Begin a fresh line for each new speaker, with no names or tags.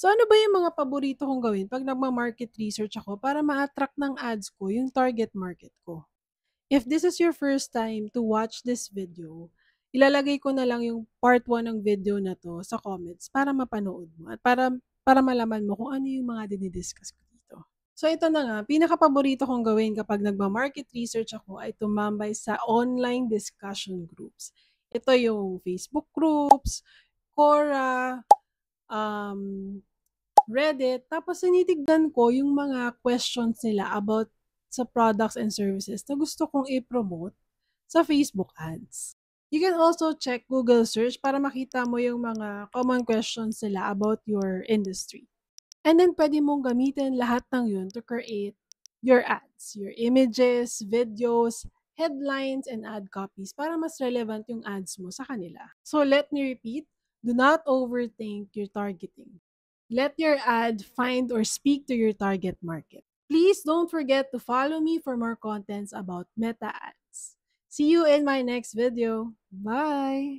So ano ba yung mga paborito kong gawin 'pag nagma-market research ako para ma-attract ng ads ko yung target market ko? If this is your first time to watch this video, ilalagay ko na lang yung part 1 ng video na 'to sa comments para mapanood mo at para malaman mo kung ano yung mga dini-discuss ko dito. So ito na nga, pinakapaborito kong gawin kapag nagma-market research ako ay tumambay sa online discussion groups. Ito yung Facebook groups, Quora, um, Reddit, tapos tinitignan ko yung mga questions nila about sa products and services na gusto kong i-promote sa Facebook ads. You can also check Google search para makita mo yung mga common questions nila about your industry. And then pwede mong gamitin lahat ng yun to create your ads, your images, videos, headlines, and ad copies para mas relevant yung ads mo sa kanila. So let me repeat, do not overthink your targeting. Let your ad find or speak to your target market. Please don't forget to follow me for more contents about meta ads. See you in my next video. Bye!